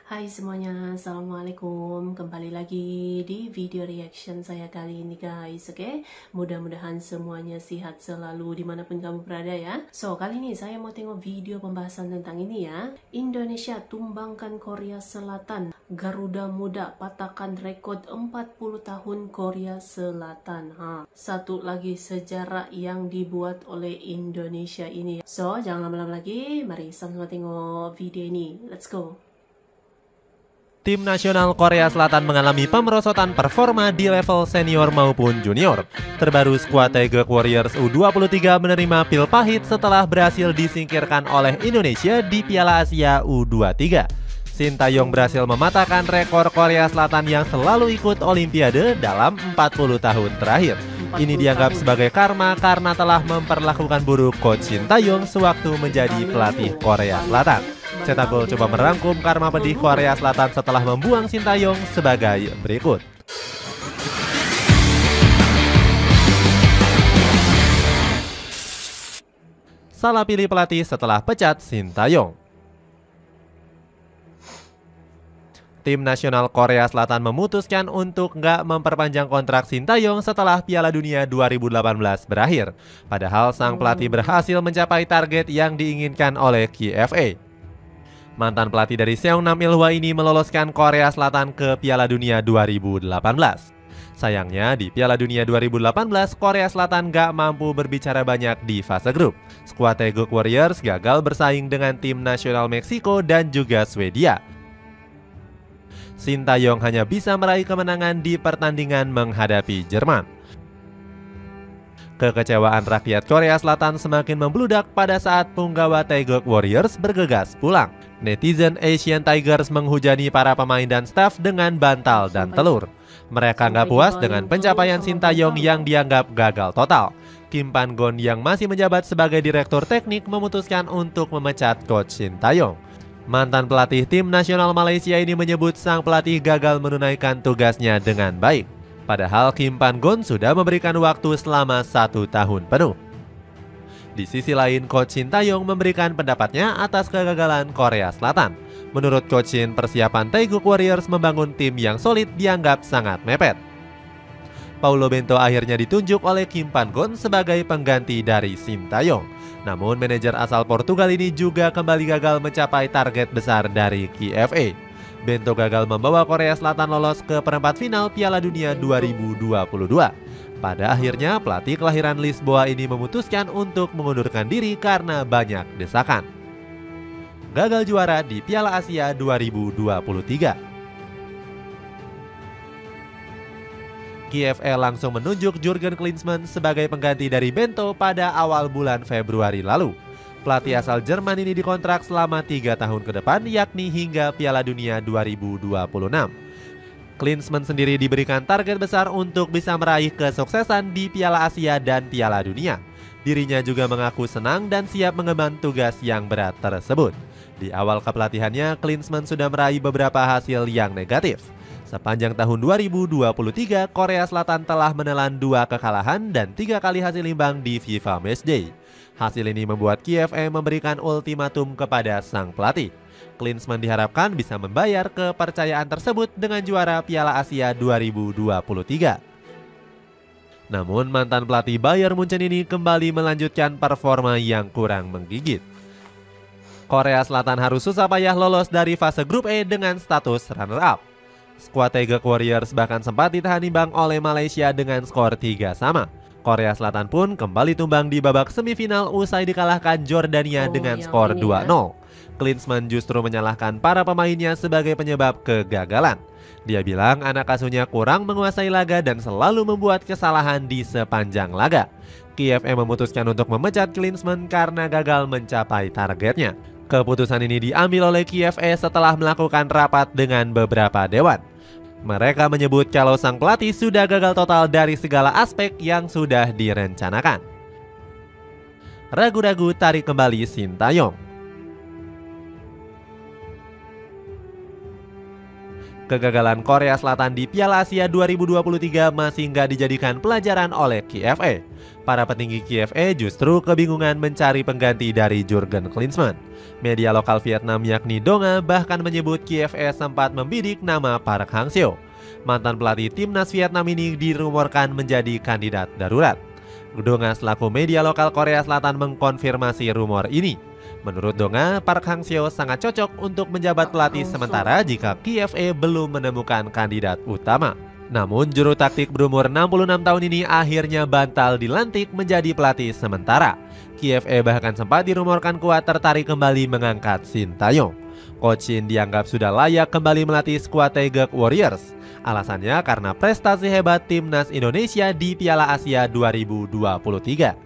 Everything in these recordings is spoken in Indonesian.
Hai semuanya, Assalamualaikum. Kembali lagi di video reaction saya kali ini guys, oke? Mudah-mudahan semuanya sehat selalu dimanapun kamu berada ya. So, kali ini saya mau tengok video pembahasan tentang ini ya. Indonesia tumbangkan Korea Selatan. Garuda Muda patahkan rekod 40 tahun Korea Selatan. Satu lagi sejarah yang dibuat oleh Indonesia ini. So, jangan lama-lama lagi. Mari sama-sama tengok video ini. Let's go. Tim nasional Korea Selatan mengalami pemerosotan performa di level senior maupun junior. Terbaru skuad Taeguk Warriors U23 menerima pil pahit setelah berhasil disingkirkan oleh Indonesia di Piala Asia U23. Sintayong berhasil mematahkan rekor Korea Selatan yang selalu ikut Olimpiade dalam 40 tahun terakhir. Ini dianggap sebagai karma karena telah memperlakukan buruk coach Sintayong sewaktu menjadi pelatih Korea Selatan. Cetak Gol coba merangkum karma pedih Korea Selatan setelah membuang Sintayong sebagai berikut. Salah pilih pelatih setelah pecat Sintayong. Tim nasional Korea Selatan memutuskan untuk nggak memperpanjang kontrak Sintayong setelah Piala Dunia 2018 berakhir. Padahal sang pelatih berhasil mencapai target yang diinginkan oleh KFA. Mantan pelatih dari Seongnam Ilhwa ini meloloskan Korea Selatan ke Piala Dunia 2018. Sayangnya di Piala Dunia 2018 Korea Selatan gak mampu berbicara banyak di fase grup. Skuad Taeguk Warriors gagal bersaing dengan tim nasional Meksiko dan juga Swedia. Sintayong hanya bisa meraih kemenangan di pertandingan menghadapi Jerman. Kekecewaan rakyat Korea Selatan semakin membludak pada saat punggawa Taeguk Warriors bergegas pulang. Netizen Asian Tigers menghujani para pemain dan staf dengan bantal dan telur. Mereka nggak puas dengan pencapaian Sintayong yang dianggap gagal total. Kim Pan-gon yang masih menjabat sebagai direktur teknik memutuskan untuk memecat coach Sintayong. Mantan pelatih tim nasional Malaysia ini menyebut sang pelatih gagal menunaikan tugasnya dengan baik. Padahal Kim Pan-gon sudah memberikan waktu selama 1 tahun penuh. Di sisi lain, Coach Sintayong memberikan pendapatnya atas kegagalan Korea Selatan. Menurut Coach Shin, persiapan Taeguk Warriors membangun tim yang solid dianggap sangat mepet. Paulo Bento akhirnya ditunjuk oleh Kim Pan-gon sebagai pengganti dari Sintayong. Namun manajer asal Portugal ini juga kembali gagal mencapai target besar dari KFA. Bento gagal membawa Korea Selatan lolos ke perempat final Piala Dunia 2022. Pada akhirnya pelatih kelahiran Lisboa ini memutuskan untuk mengundurkan diri karena banyak desakan. Gagal juara di Piala Asia 2023. KFA langsung menunjuk Jurgen Klinsmann sebagai pengganti dari Bento pada awal bulan Februari lalu. Pelatih asal Jerman ini dikontrak selama 3 tahun ke depan, yakni hingga Piala Dunia 2026. Klinsmann sendiri diberikan target besar untuk bisa meraih kesuksesan di Piala Asia dan Piala Dunia. Dirinya juga mengaku senang dan siap mengemban tugas yang berat tersebut. Di awal kepelatihannya, Klinsmann sudah meraih beberapa hasil yang negatif. Sepanjang tahun 2023, Korea Selatan telah menelan 2 kekalahan dan 3 kali hasil imbang di FIFA Matchday. Hasil ini membuat KFA memberikan ultimatum kepada sang pelatih. Klinsmann diharapkan bisa membayar kepercayaan tersebut dengan juara Piala Asia 2023. Namun mantan pelatih Bayern Munchen ini kembali melanjutkan performa yang kurang menggigit. Korea Selatan harus susah payah lolos dari fase grup E dengan status runner-up. Skuad Taeguk Warriors bahkan sempat ditahan imbang oleh Malaysia dengan skor 3-sama. Korea Selatan pun kembali tumbang di babak semifinal usai dikalahkan Jordania dengan skor 2-0. Klinsmann justru menyalahkan para pemainnya sebagai penyebab kegagalan. Dia bilang anak asuhnya kurang menguasai laga dan selalu membuat kesalahan di sepanjang laga. KFA memutuskan untuk memecat Klinsmann karena gagal mencapai targetnya. Keputusan ini diambil oleh KFA setelah melakukan rapat dengan beberapa dewan. Mereka menyebut kalau sang pelatih sudah gagal total dari segala aspek yang sudah direncanakan. Ragu-ragu tarik kembali Sintayong. Kegagalan Korea Selatan di Piala Asia 2023 masih nggak dijadikan pelajaran oleh KFA. Para petinggi KFA justru kebingungan mencari pengganti dari Jurgen Klinsmann. Media lokal Vietnam yakni Donga bahkan menyebut KFA sempat membidik nama Park Hang-seo. Mantan pelatih timnas Vietnam ini dirumorkan menjadi kandidat darurat. Donga selaku media lokal Korea Selatan mengkonfirmasi rumor ini. Menurut Donga, Park Hang-seo sangat cocok untuk menjabat pelatih sementara jika KFA belum menemukan kandidat utama. Namun juru taktik berumur 66 tahun ini akhirnya batal dilantik menjadi pelatih sementara. KFA bahkan sempat dirumorkan kuat tertarik kembali mengangkat Shin Tae-yong. Coach Shin dianggap sudah layak kembali melatih skuad Taeguk Warriors. Alasannya karena prestasi hebat timnas Indonesia di Piala Asia 2023.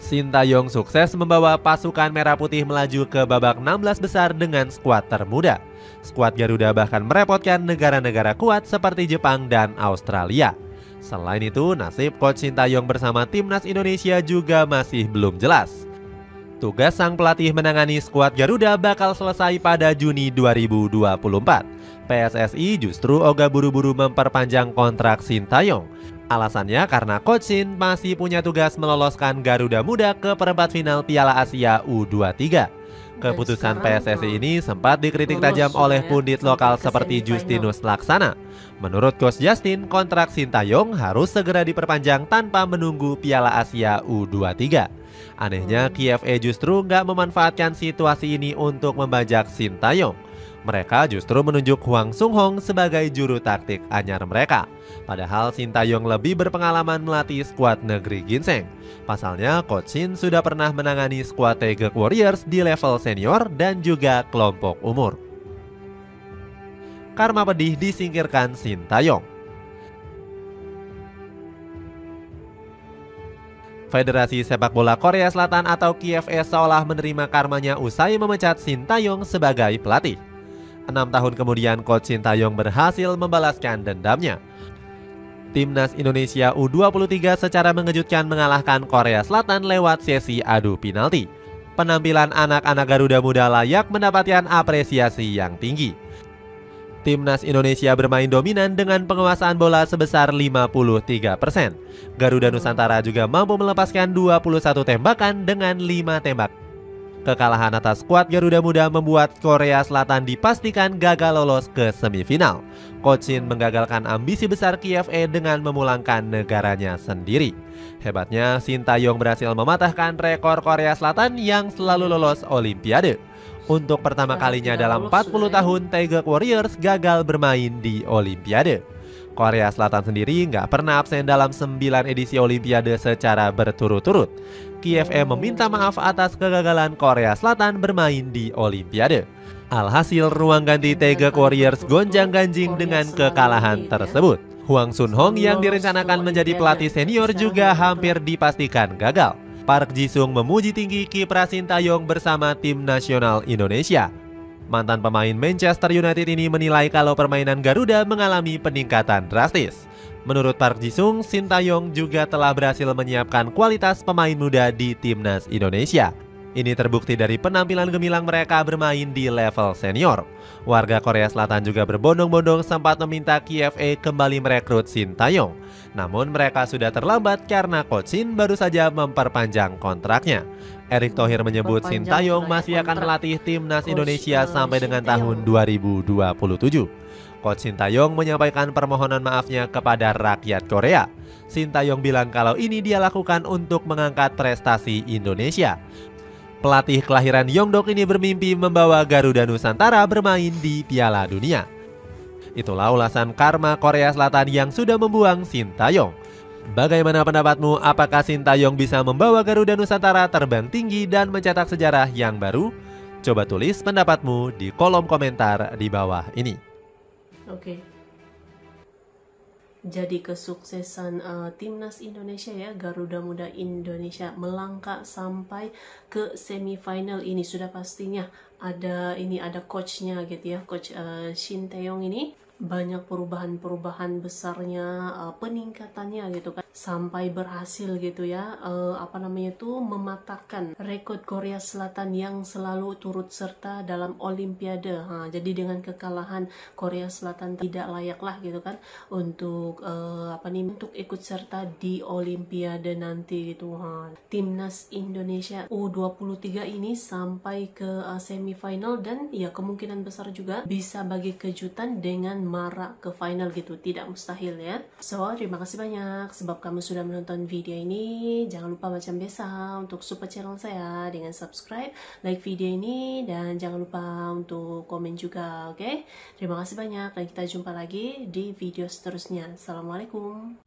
Shin Tae-yong sukses membawa pasukan Merah Putih melaju ke babak 16 besar dengan skuad termuda. Skuad Garuda bahkan merepotkan negara-negara kuat seperti Jepang dan Australia. Selain itu, nasib Coach Shin Tae-yong bersama timnas Indonesia juga masih belum jelas. Tugas sang pelatih menangani skuad Garuda bakal selesai pada Juni 2024. PSSI justru ogah buru-buru memperpanjang kontrak Shin Tae-yong. Alasannya karena Coach Shin masih punya tugas meloloskan Garuda Muda ke perempat final Piala Asia U23. Keputusan PSSI ini sempat dikritik tajam oleh pundit lokal seperti Justinus Laksana. Menurut Coach Justin, kontrak Shin Tae-yong harus segera diperpanjang tanpa menunggu Piala Asia U23. Anehnya, KFA justru nggak memanfaatkan situasi ini untuk membajak Shin Tae-yong. Mereka justru menunjuk Hwang Sung-hong sebagai juru taktik anyar mereka. Padahal Shin Tae-yong lebih berpengalaman melatih skuad negeri ginseng. Pasalnya, Coach Shin sudah pernah menangani skuad Taeguk Warriors di level senior dan juga kelompok umur. Karma pedih disingkirkan Shin Tae-yong. Federasi Sepak Bola Korea Selatan atau KFA seolah menerima karmanya usai memecat Shin Tae-yong sebagai pelatih. 6 tahun kemudian Coach Shin Tae-yong berhasil membalaskan dendamnya. Timnas Indonesia U23 secara mengejutkan mengalahkan Korea Selatan lewat sesi adu penalti. Penampilan anak-anak Garuda Muda layak mendapatkan apresiasi yang tinggi. Timnas Indonesia bermain dominan dengan penguasaan bola sebesar 53%. Garuda Nusantara juga mampu melepaskan 21 tembakan dengan 5 tembak. Kekalahan atas skuad Garuda Muda membuat Korea Selatan dipastikan gagal lolos ke semifinal. Coach Shin menggagalkan ambisi besar KFA dengan memulangkan negaranya sendiri. Hebatnya, Shin Tae-yong berhasil mematahkan rekor Korea Selatan yang selalu lolos Olimpiade. Untuk pertama kalinya dalam 40 tahun, Taeguk Warriors gagal bermain di Olimpiade. Korea Selatan sendiri nggak pernah absen dalam 9 edisi Olimpiade secara berturut-turut. KFA meminta maaf atas kegagalan Korea Selatan bermain di Olimpiade. Alhasil, ruang ganti Taeguk Warriors gonjang-ganjing dengan kekalahan tersebut. Hwang Sun-hong yang direncanakan menjadi pelatih senior juga hampir dipastikan gagal. Park Ji-sung memuji tinggi kiprah Shin Tae-yong bersama tim nasional Indonesia. Mantan pemain Manchester United ini menilai kalau permainan Garuda mengalami peningkatan drastis. Menurut Park Ji-sung, Shin Tae-yong juga telah berhasil menyiapkan kualitas pemain muda di timnas Indonesia. Ini terbukti dari penampilan gemilang mereka bermain di level senior. Warga Korea Selatan juga berbondong-bondong sempat meminta KFA kembali merekrut Shin Tae-yong. Namun mereka sudah terlambat karena Coach Shin baru saja memperpanjang kontraknya. Erick Thohir menyebut Shin Tae-yong masih akan melatih timnas Indonesia sampai dengan tahun 2027. Coach Shin Tae-yong menyampaikan permohonan maafnya kepada rakyat Korea. Shin Tae-yong bilang kalau ini dia lakukan untuk mengangkat prestasi Indonesia. Pelatih kelahiran Yeongdeok ini bermimpi membawa Garuda Nusantara bermain di Piala Dunia. Itulah ulasan karma Korea Selatan yang sudah membuang Shin Tae-yong. Bagaimana pendapatmu? Apakah Shin Tae-yong bisa membawa Garuda Nusantara terbang tinggi dan mencetak sejarah yang baru? Coba tulis pendapatmu di kolom komentar di bawah ini. Oke. Jadi kesuksesan timnas Indonesia ya, Garuda Muda Indonesia melangkah sampai ke semifinal ini sudah pastinya ada coachnya gitu ya, coach Shin Tae-yong ini banyak perubahan besarnya, peningkatannya gitu kan. sampai berhasil gitu ya, mematahkan rekor Korea Selatan yang selalu turut serta dalam Olimpiade. Jadi dengan kekalahan Korea Selatan tidak layak lah gitu kan untuk untuk ikut serta di Olimpiade nanti gitu. Timnas Indonesia U23 ini sampai ke semifinal dan ya kemungkinan besar juga bisa bagi kejutan dengan marak ke final gitu, tidak mustahil ya. So terima kasih banyak sebab kamu sudah menonton video ini. Jangan lupa macam biasa untuk support channel saya dengan subscribe, like video ini, dan jangan lupa untuk komen juga, oke? Terima kasih banyak dan kita jumpa lagi di video seterusnya. Assalamualaikum.